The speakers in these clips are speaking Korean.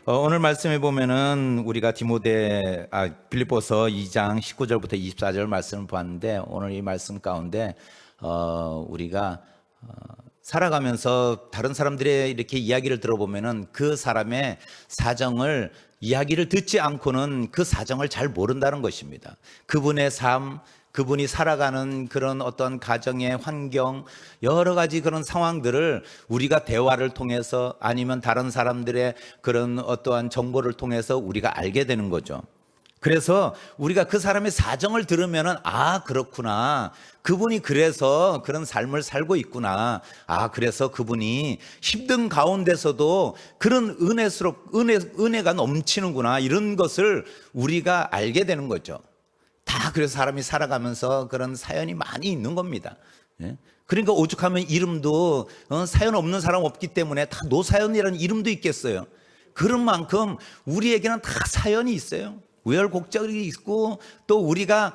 오늘 말씀에 보면은 우리가 빌립보서 2장 19절부터 24절 말씀을 봤는데, 오늘 이 말씀 가운데 우리가 살아가면서 다른 사람들의 이렇게 이야기를 들어보면은 그 사람의 사정을, 이야기를 듣지 않고는 그 사정을 잘 모른다는 것입니다. 그분의 삶, 그분이 살아가는 그런 어떤 가정의 환경, 여러 가지 그런 상황들을 우리가 대화를 통해서 아니면 다른 사람들의 그런 어떠한 정보를 통해서 우리가 알게 되는 거죠. 그래서 우리가 그 사람의 사정을 들으면은, 아, 그렇구나. 그분이 그래서 그런 삶을 살고 있구나. 아, 그래서 그분이 힘든 가운데서도 그런 은혜가 넘치는구나. 이런 것을 우리가 알게 되는 거죠. 다 그래서 사람이 살아가면서 그런 사연이 많이 있는 겁니다. 그러니까 오죽하면 이름도 사연 없는 사람 없기 때문에 다 노사연이라는 이름도 있겠어요. 그런 만큼 우리에게는 다 사연이 있어요. 우여곡절이 있고, 또 우리가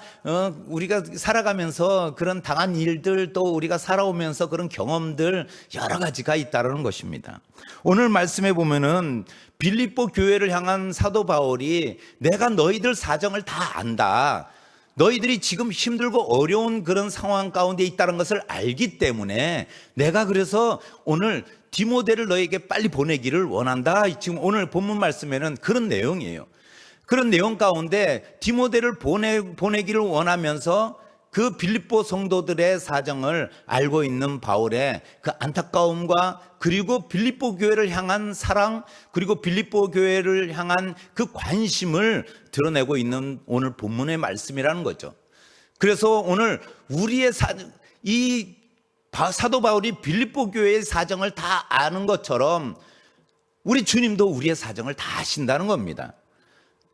살아가면서 그런 당한 일들, 또 우리가 살아오면서 그런 경험들 여러 가지가 있다는 것입니다. 오늘 말씀에 보면은 빌립보 교회를 향한 사도 바울이, 내가 너희들 사정을 다 안다. 너희들이 지금 힘들고 어려운 그런 상황 가운데 있다는 것을 알기 때문에 내가 그래서 오늘 디모데를 너에게 빨리 보내기를 원한다. 지금 오늘 본문 말씀에는 그런 내용이에요. 그런 내용 가운데 디모데를 보내기를 원하면서 그 빌립보 성도들의 사정을 알고 있는 바울의 그 안타까움과, 그리고 빌립보 교회를 향한 사랑, 그리고 빌립보 교회를 향한 그 관심을 드러내고 있는 오늘 본문의 말씀이라는 거죠. 그래서 오늘 우리의 이 사도 바울이 빌립보 교회의 사정을 다 아는 것처럼 우리 주님도 우리의 사정을 다 아신다는 겁니다.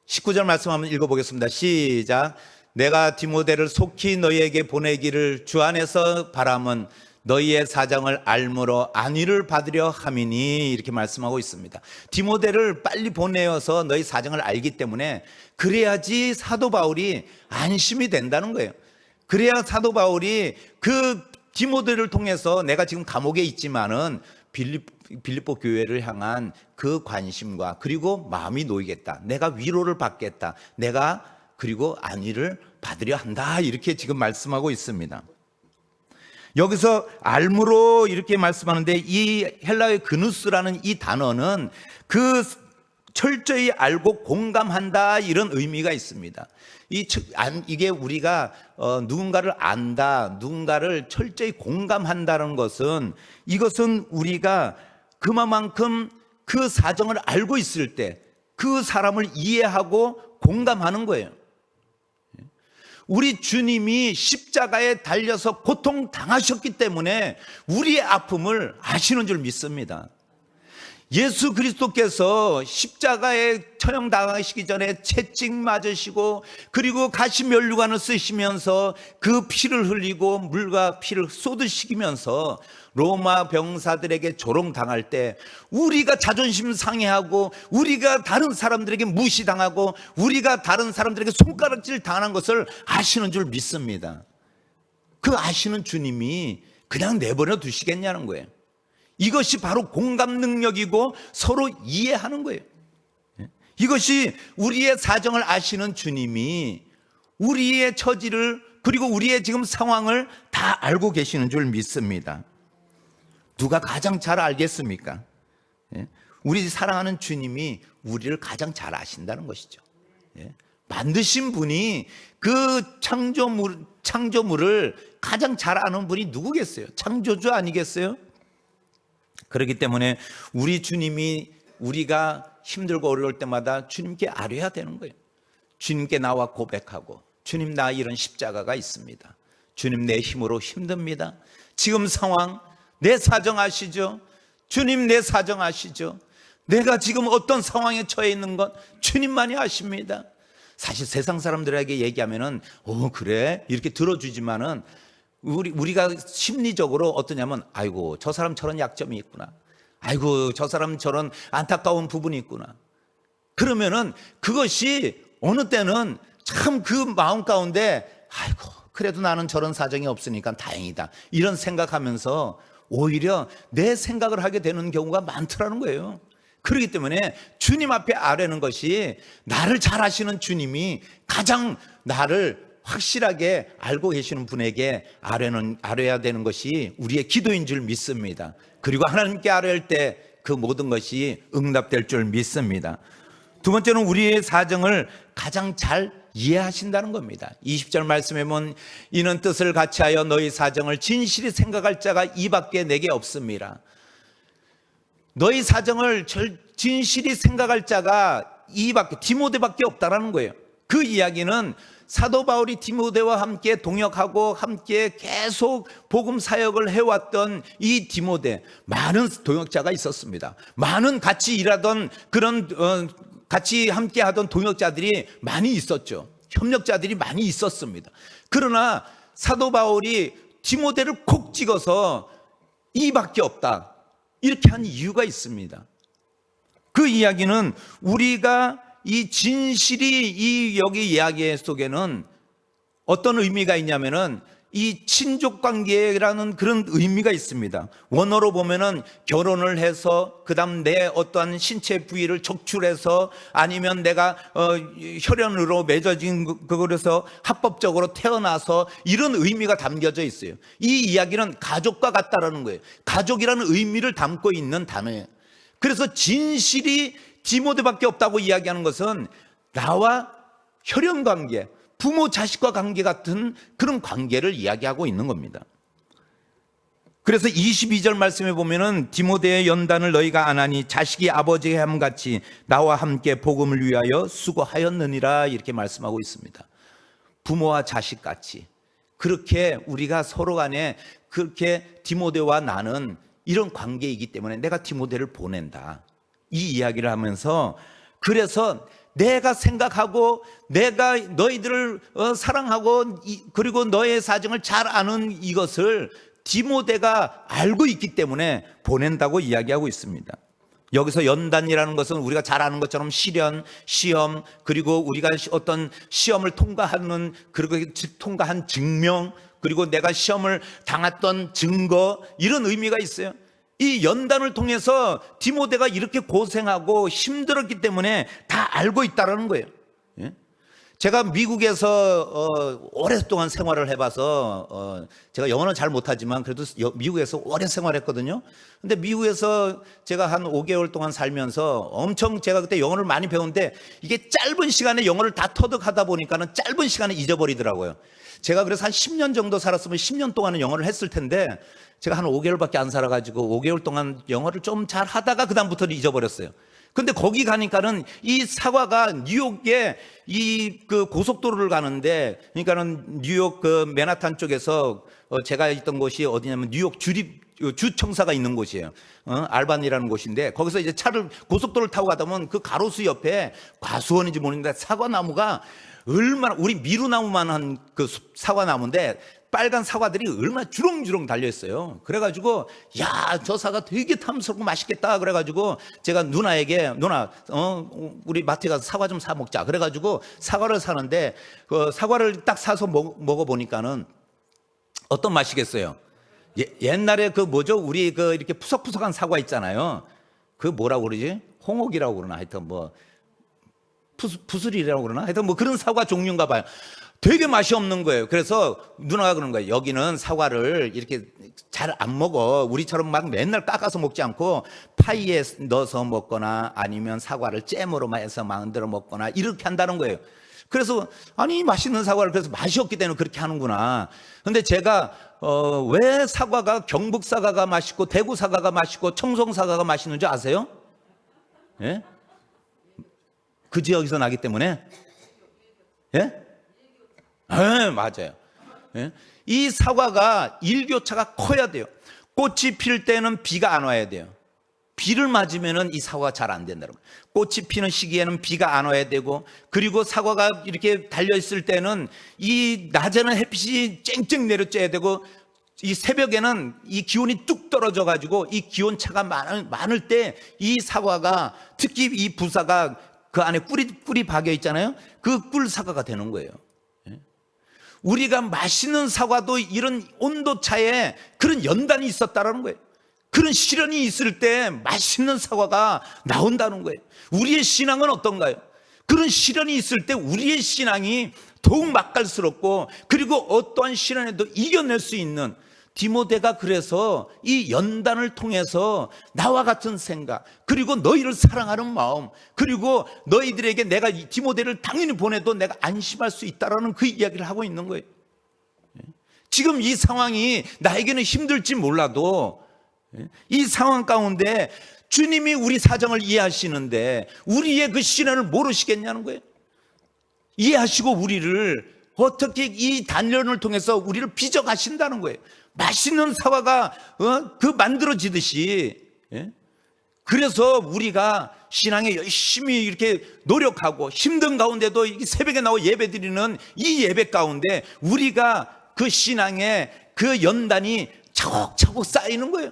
19절 말씀 한번 읽어보겠습니다. 시작. 내가 디모데를 속히 너희에게 보내기를 주 안에서 바람은 너희의 사정을 알므로 안위를 받으려 함이니, 이렇게 말씀하고 있습니다. 디모데를 빨리 보내어서 너희 사정을 알기 때문에, 그래야지 사도 바울이 안심이 된다는 거예요. 그래야 사도 바울이 그 디모데를 통해서 내가 지금 감옥에 있지만은 빌립보 교회를 향한 그 관심과, 그리고 마음이 놓이겠다, 내가 위로를 받겠다, 내가 그리고 안위를 받으려 한다, 이렇게 지금 말씀하고 있습니다. 여기서 알므로 이렇게 말씀하는데, 이 헬라어의 그누스라는 이 단어는 그 철저히 알고 공감한다, 이런 의미가 있습니다. 이게 우리가 누군가를 안다, 누군가를 철저히 공감한다는 것은, 이것은 우리가 그만큼 그 사정을 알고 있을 때 그 사람을 이해하고 공감하는 거예요. 우리 주님이 십자가에 달려서 고통 당하셨기 때문에 우리의 아픔을 아시는 줄 믿습니다. 예수 그리스도께서 십자가에 처형당하시기 전에 채찍 맞으시고, 그리고 가시면류관을 쓰시면서 그 피를 흘리고 물과 피를 쏟으시면서 로마 병사들에게 조롱당할 때, 우리가 자존심 상해하고, 우리가 다른 사람들에게 무시당하고, 우리가 다른 사람들에게 손가락질 당하는 것을 아시는 줄 믿습니다. 그 아시는 주님이 그냥 내버려 두시겠냐는 거예요. 이것이 바로 공감 능력이고 서로 이해하는 거예요. 이것이 우리의 사정을 아시는 주님이 우리의 처지를, 그리고 우리의 지금 상황을 다 알고 계시는 줄 믿습니다. 누가 가장 잘 알겠습니까? 우리 사랑하는 주님이 우리를 가장 잘 아신다는 것이죠. 만드신 분이 그 창조물을 가장 잘 아는 분이 누구겠어요? 창조주 아니겠어요? 그렇기 때문에 우리 주님이, 우리가 힘들고 어려울 때마다 주님께 아뢰야 되는 거예요. 주님께 나와 고백하고, 주님, 나 이런 십자가가 있습니다. 주님, 내 힘으로 힘듭니다. 지금 상황, 내 사정 아시죠? 주님, 내 사정 아시죠? 내가 지금 어떤 상황에 처해 있는 건 주님만이 아십니다. 사실 세상 사람들에게 얘기하면은 그래? 이렇게 들어주지만은, 우리가 심리적으로 어떠냐면, 아이고, 저 사람 저런 약점이 있구나, 아이고, 저 사람 저런 안타까운 부분이 있구나. 그러면은 그것이 어느 때는 참 그 마음 가운데, 아이고, 그래도 나는 저런 사정이 없으니까 다행이다, 이런 생각하면서 오히려 내 생각을 하게 되는 경우가 많더라는 거예요. 그렇기 때문에 주님 앞에 아뢰는 것이, 나를 잘 아시는 주님이 가장 나를 확실하게 알고 계시는 분에게 아뢰야 되는 것이 우리의 기도인 줄 믿습니다. 그리고 하나님께 아뢰할 때 그 모든 것이 응답될 줄 믿습니다. 두 번째는 우리의 사정을 가장 잘 이해하신다는 겁니다. 20절 말씀에 보면 이는 뜻을 같이하여 너희 사정을 진실히 생각할 자가 이밖에 내게 없습니다. 너희 사정을 진실히 생각할 자가 디모데밖에 없다라는 거예요. 그 이야기는 사도 바울이 디모데와 함께 동역하고 함께 계속 복음 사역을 해왔던 이 디모데, 많은 동역자가 있었습니다. 많은 같이 일하던 그런 같이 함께 하던 동역자들이 많이 있었죠. 협력자들이 많이 있었습니다. 그러나 사도 바울이 디모데를 콕 찍어서 이밖에 없다, 이렇게 한 이유가 있습니다. 그 이야기는 우리가 이 진실이 여기 이야기 속에는 어떤 의미가 있냐면은 이 친족 관계라는 그런 의미가 있습니다. 원어로 보면은 결혼을 해서 그다음 내 어떠한 신체 부위를 척출해서 아니면 내가 혈연으로 맺어진 그래서 합법적으로 태어나서 이런 의미가 담겨져 있어요. 이 이야기는 가족과 같다라는 거예요. 가족이라는 의미를 담고 있는 단어예요. 그래서 진실이 디모데밖에 없다고 이야기하는 것은 나와 혈연 관계, 부모 자식과 관계 같은 그런 관계를 이야기하고 있는 겁니다. 그래서 22절 말씀에 보면은 디모데의 연단을 너희가 안 하니 자식이 아버지의 함같이 나와 함께 복음을 위하여 수고하였느니라, 이렇게 말씀하고 있습니다. 부모와 자식같이 그렇게 우리가 서로 간에 그렇게 디모데와 나는 이런 관계이기 때문에 내가 디모데를 보낸다, 이 이야기를 하면서, 그래서 내가 생각하고 내가 너희들을 사랑하고 그리고 너의 사정을 잘 아는 이것을 디모데가 알고 있기 때문에 보낸다고 이야기하고 있습니다. 여기서 연단이라는 것은 우리가 잘 아는 것처럼 시련, 시험, 그리고 우리가 어떤 시험을 통과하는, 그리고 통과한 증명, 그리고 내가 시험을 당했던 증거, 이런 의미가 있어요. 이 연단을 통해서 디모데가 이렇게 고생하고 힘들었기 때문에 다 알고 있다는 거예요. 제가 미국에서 오랫동안 생활을 해봐서 제가 영어는 잘 못하지만 그래도 미국에서 오래 생활했거든요. 근데 미국에서 제가 한 5개월 동안 살면서 엄청 제가 그때 영어를 많이 배웠는데 이게 짧은 시간에 영어를 다 터득하다 보니까는 짧은 시간에 잊어버리더라고요. 제가 그래서 한 10년 정도 살았으면 10년 동안은 영어를 했을 텐데 제가 한 5개월밖에 안 살아가지고 5개월 동안 영어를 좀 잘 하다가 그다음부터는 잊어버렸어요. 근데 거기 가니까는 이 사과가 뉴욕에 그 고속도로를 가는데, 그러니까는 뉴욕 그 맨하탄 쪽에서 제가 있던 곳이 어디냐면 뉴욕 주청사가 있는 곳이에요. 알바니라는 곳인데 거기서 이제 고속도로를 타고 가다 보면 그 가로수 옆에 과수원인지 모르겠는데 사과나무가 얼마나, 우리 미루나무만한 그 사과나무인데 빨간 사과들이 얼마나 주렁주렁 달려있어요. 그래가지고 야, 저 사과 되게 탐스럽고 맛있겠다. 그래가지고 제가 누나에게 누나 우리 마트에 가서 사과 좀 사 먹자. 그래가지고 사과를 사는데 그 사과를 딱 사서 먹어보니까는 어떤 맛이겠어요? 옛날에 그 뭐죠? 우리 그 이렇게 푸석푸석한 사과 있잖아요. 그 뭐라고 그러지? 홍옥이라고 그러나 하여튼 뭐 푸슬이라고 그러나 하여튼 뭐 그런 사과 종류인가 봐요. 되게 맛이 없는 거예요. 그래서 누나가 그러는 거예요. 여기는 사과를 이렇게 잘 안 먹어. 우리처럼 막 맨날 깎아서 먹지 않고 파이에 넣어서 먹거나 아니면 사과를 잼으로 해서 만들어 먹거나 이렇게 한다는 거예요. 그래서 아니 맛있는 사과를 그래서 맛이 없기 때문에 그렇게 하는구나. 근데 제가 왜 사과가 경북 사과가 맛있고 대구 사과가 맛있고 청송 사과가 맛있는 줄 아세요? 예? 그 지역에서 나기 때문에? 예? 네, 맞아요. 예? 이 사과가 일교차가 커야 돼요. 꽃이 필 때는 비가 안 와야 돼요. 비를 맞으면 이 사과가 잘 안 된다는 거예요. 꽃이 피는 시기에는 비가 안 와야 되고, 그리고 사과가 이렇게 달려있을 때는 이 낮에는 햇빛이 쨍쨍 내려쬐야 되고, 이 새벽에는 이 기온이 뚝 떨어져 가지고 이 기온차가 많을 때 이 사과가, 특히 이 부사가 그 안에 꿀이 박여 있잖아요. 그 꿀 사과가 되는 거예요. 우리가 맛있는 사과도 이런 온도차에 그런 연단이 있었다라는 거예요. 그런 시련이 있을 때 맛있는 사과가 나온다는 거예요. 우리의 신앙은 어떤가요? 그런 시련이 있을 때 우리의 신앙이 더욱 맛깔스럽고, 그리고 어떠한 시련에도 이겨낼 수 있는, 디모데가 그래서 이 연단을 통해서 나와 같은 생각, 그리고 너희를 사랑하는 마음, 그리고 너희들에게 내가 이 디모데를 당연히 보내도 내가 안심할 수 있다라는 그 이야기를 하고 있는 거예요. 지금 이 상황이 나에게는 힘들지 몰라도 이 상황 가운데 주님이 우리 사정을 이해하시는데 우리의 그 시련을 모르시겠냐는 거예요. 이해하시고 우리를 어떻게 이 단련을 통해서 우리를 빚어가신다는 거예요. 맛있는 사과가 그 만들어지듯이. 그래서 우리가 신앙에 열심히 이렇게 노력하고 힘든 가운데도 새벽에 나와 예배 드리는 이 예배 가운데 우리가 그 신앙의 그 연단이 차곡차곡 쌓이는 거예요.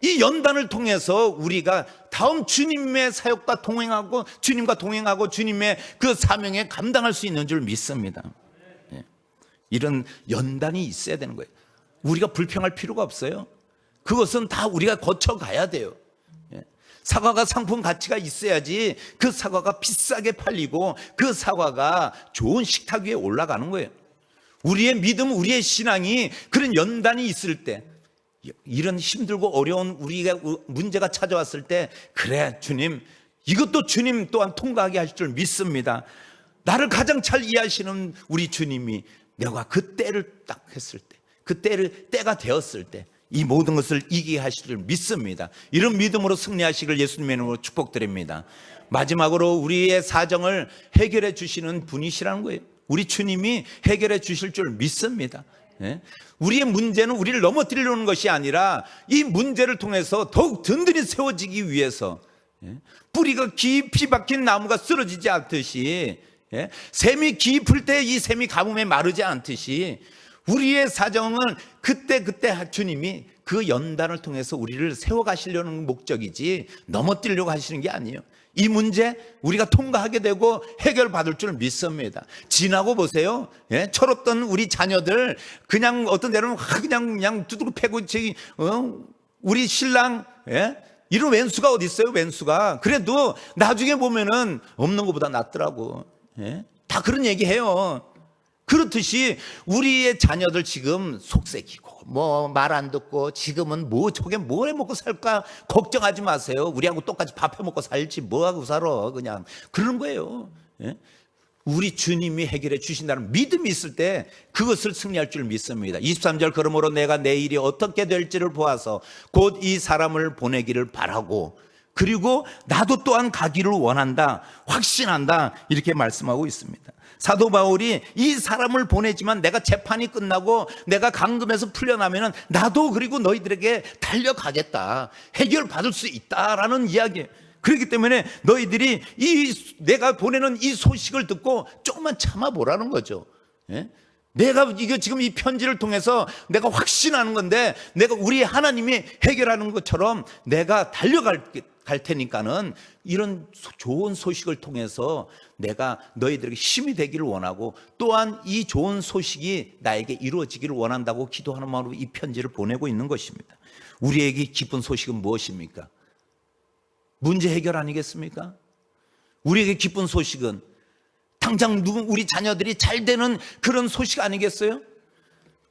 이 연단을 통해서 우리가 다음 주님의 사역과 동행하고, 주님과 동행하고 주님의 그 사명에 감당할 수 있는 줄 믿습니다. 이런 연단이 있어야 되는 거예요. 우리가 불평할 필요가 없어요. 그것은 다 우리가 거쳐가야 돼요. 사과가 상품 가치가 있어야지 그 사과가 비싸게 팔리고 그 사과가 좋은 식탁 위에 올라가는 거예요. 우리의 믿음, 우리의 신앙이 그런 연단이 있을 때, 이런 힘들고 어려운 우리가 문제가 찾아왔을 때, 그래 주님, 이것도 주님 또한 통과하게 하실 줄 믿습니다. 나를 가장 잘 이해하시는 우리 주님이 내가 그 때를 딱 했을 때, 그 때가 되었을 때 이 모든 것을 이기게 하실 줄 믿습니다. 이런 믿음으로 승리하시길 예수님의 이름으로 축복드립니다. 마지막으로 우리의 사정을 해결해 주시는 분이시라는 거예요. 우리 주님이 해결해 주실 줄 믿습니다. 우리의 문제는 우리를 넘어뜨리려는 것이 아니라 이 문제를 통해서 더욱 든든히 세워지기 위해서, 뿌리가 깊이 박힌 나무가 쓰러지지 않듯이, 샘이 깊을 때 이 샘이 가뭄에 마르지 않듯이, 우리의 사정은 그때 주님이 그 연단을 통해서 우리를 세워가시려는 목적이지 넘어뜨리려고 하시는 게 아니에요. 이 문제 우리가 통과하게 되고 해결받을 줄 믿습니다. 지나고 보세요. 철없던 우리 자녀들 그냥 어떤 데는 그냥 두들겨 패고, 우리 신랑 이런 왼수가 어디 있어요? 왼수가 그래도 나중에 보면은 없는 것보다 낫더라고. 다 그런 얘기해요. 그렇듯이 우리의 자녀들 지금 속색이고 말 안 듣고 지금은 저게 뭘 해먹고 살까 걱정하지 마세요. 우리하고 똑같이 밥 해먹고 살지 뭐하고 살아, 그냥 그런 거예요. 우리 주님이 해결해 주신다는 믿음이 있을 때 그것을 승리할 줄 믿습니다. 23절, 그러므로 내가 내 일이 어떻게 될지를 보아서 곧 이 사람을 보내기를 바라고, 그리고 나도 또한 가기를 원한다, 확신한다, 이렇게 말씀하고 있습니다. 사도 바울이 이 사람을 보내지만 내가 재판이 끝나고 내가 감금에서 풀려나면은 나도 그리고 너희들에게 달려가겠다, 해결받을 수 있다라는 이야기예요. 그렇기 때문에 너희들이 내가 보내는 이 소식을 듣고 조금만 참아보라는 거죠. 내가 지금 이 편지를 통해서 내가 확신하는 건데, 내가 우리 하나님이 해결하는 것처럼 내가 달려갈 테니까는 이런 좋은 소식을 통해서 내가 너희들에게 힘이 되기를 원하고, 또한 이 좋은 소식이 나에게 이루어지기를 원한다고 기도하는 마음으로 이 편지를 보내고 있는 것입니다. 우리에게 기쁜 소식은 무엇입니까? 문제 해결 아니겠습니까? 우리에게 기쁜 소식은 당장 우리 자녀들이 잘 되는 그런 소식 아니겠어요?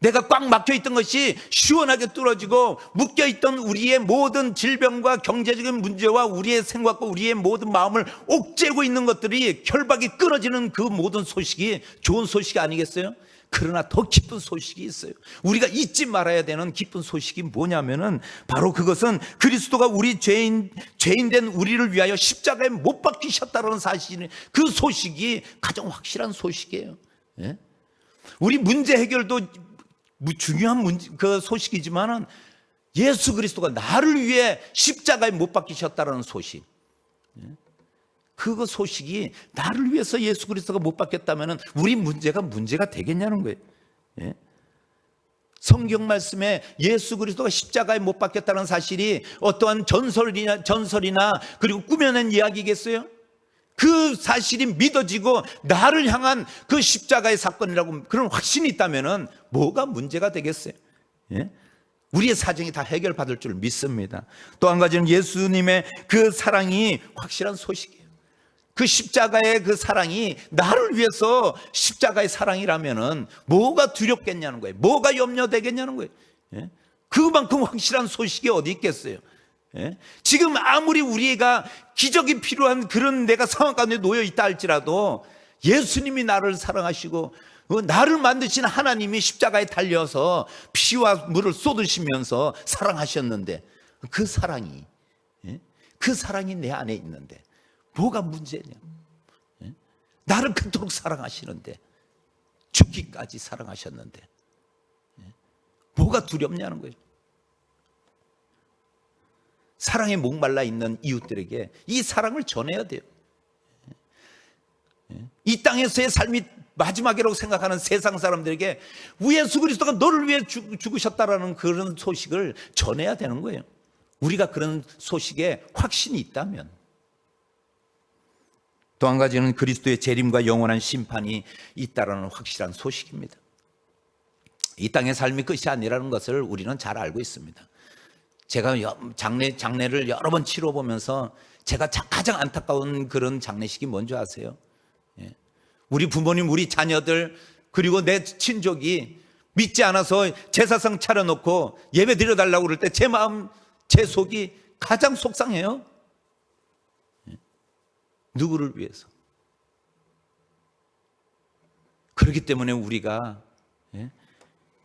내가 꽉 막혀있던 것이 시원하게 뚫어지고, 묶여있던 우리의 모든 질병과 경제적인 문제와 우리의 생각과 우리의 모든 마음을 옥죄고 있는 것들이 결박이 끊어지는 그 모든 소식이 좋은 소식이 아니겠어요? 그러나 더 기쁜 소식이 있어요. 우리가 잊지 말아야 되는 기쁜 소식이 뭐냐면은 바로 그것은 그리스도가 우리 죄인된 우리를 위하여 십자가에 못 박히셨다는 사실이, 그 소식이 가장 확실한 소식이에요. 우리 문제 해결도 중요한 그 소식이지만은 예수 그리스도가 나를 위해 십자가에 못 박히셨다는 소식, 그 소식이 나를 위해서 예수 그리스도가 못 박혔다면 우리 문제가 되겠냐는 거예요. 성경 말씀에 예수 그리스도가 십자가에 못 박혔다는 사실이 어떠한 전설이나 그리고 꾸며낸 이야기겠어요? 그 사실이 믿어지고 나를 향한 그 십자가의 사건이라고 그런 확신이 있다면 뭐가 문제가 되겠어요? 우리의 사정이 다 해결받을 줄 믿습니다. 또 한 가지는 예수님의 그 사랑이 확실한 소식이에요. 그 십자가의 그 사랑이 나를 위해서 십자가의 사랑이라면은 뭐가 두렵겠냐는 거예요. 뭐가 염려되겠냐는 거예요. 예? 그만큼 확실한 소식이 어디 있겠어요. 예? 지금 아무리 우리가 기적이 필요한 그런 내가 상황 가운데 놓여 있다 할지라도 예수님이 나를 사랑하시고 나를 만드신 하나님이 십자가에 달려서 피와 물을 쏟으시면서 사랑하셨는데 그 사랑이 그 사랑이 내 안에 있는데 뭐가 문제냐. 나를 그토록 사랑하시는데 죽기까지 사랑하셨는데 뭐가 두렵냐는 거예요. 사랑에 목말라 있는 이웃들에게 이 사랑을 전해야 돼요. 이 땅에서의 삶이 마지막이라고 생각하는 세상 사람들에게 예수 그리스도가 너를 위해 죽으셨다라는 그런 소식을 전해야 되는 거예요. 우리가 그런 소식에 확신이 있다면. 또 한 가지는 그리스도의 재림과 영원한 심판이 있다라는 확실한 소식입니다. 이 땅의 삶이 끝이 아니라는 것을 우리는 잘 알고 있습니다. 제가 장례를 여러 번 치러보면서 제가 가장 안타까운 그런 장례식이 뭔지 아세요? 우리 부모님, 우리 자녀들, 그리고 내 친족이 믿지 않아서 제사상 차려놓고 예배 드려달라고 그럴 때 제 마음, 제 속이 가장 속상해요. 누구를 위해서? 그렇기 때문에 우리가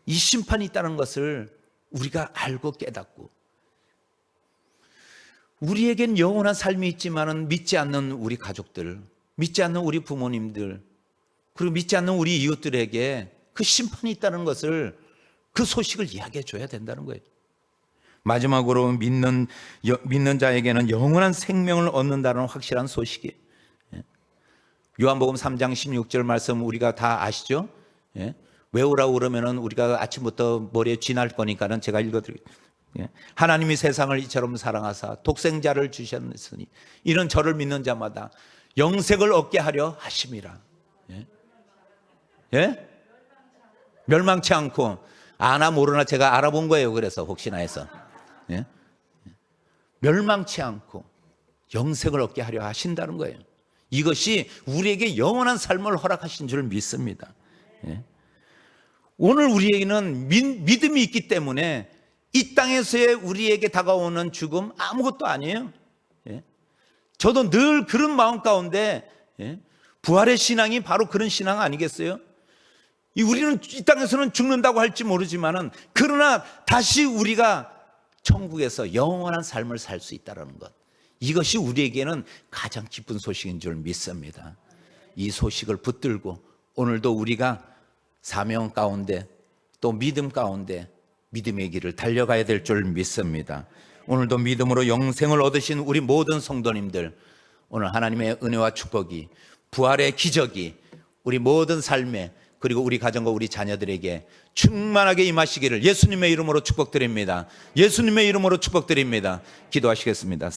이 심판이 있다는 것을 우리가 알고 깨닫고, 우리에겐 영원한 삶이 있지만은 믿지 않는 우리 가족들, 믿지 않는 우리 부모님들, 그리고 믿지 않는 우리 이웃들에게 그 심판이 있다는 것을, 그 소식을 이야기해 줘야 된다는 거예요. 마지막으로 믿는 자에게는 영원한 생명을 얻는다는 확실한 소식이에요. 요한복음 3장 16절 말씀 우리가 다 아시죠? 외우라고 그러면은 우리가 아침부터 머리에 쥐날 거니까는 제가 읽어드릴게요. 하나님이 세상을 이처럼 사랑하사 독생자를 주셨으니 이는 저를 믿는 자마다 영생을 얻게 하려 하심이라. 멸망치 않고, 아나 모르나 제가 알아본 거예요. 그래서 혹시나 해서 멸망치 않고 영생을 얻게 하려 하신다는 거예요. 이것이 우리에게 영원한 삶을 허락하신 줄 믿습니다. 오늘 우리에게는 믿음이 있기 때문에 이 땅에서의 우리에게 다가오는 죽음 아무것도 아니에요. 저도 늘 그런 마음 가운데, 부활의 신앙이 바로 그런 신앙 아니겠어요? 우리는 이 땅에서는 죽는다고 할지 모르지만은, 그러나 다시 우리가 천국에서 영원한 삶을 살 수 있다는 것, 이것이 우리에게는 가장 기쁜 소식인 줄 믿습니다. 이 소식을 붙들고 오늘도 우리가 사명 가운데 또 믿음 가운데 믿음의 길을 달려가야 될 줄 믿습니다. 오늘도 믿음으로 영생을 얻으신 우리 모든 성도님들, 오늘 하나님의 은혜와 축복이, 부활의 기적이 우리 모든 삶에, 그리고 우리 가정과 우리 자녀들에게 충만하게 임하시기를 예수님의 이름으로 축복드립니다. 예수님의 이름으로 축복드립니다. 기도하시겠습니다.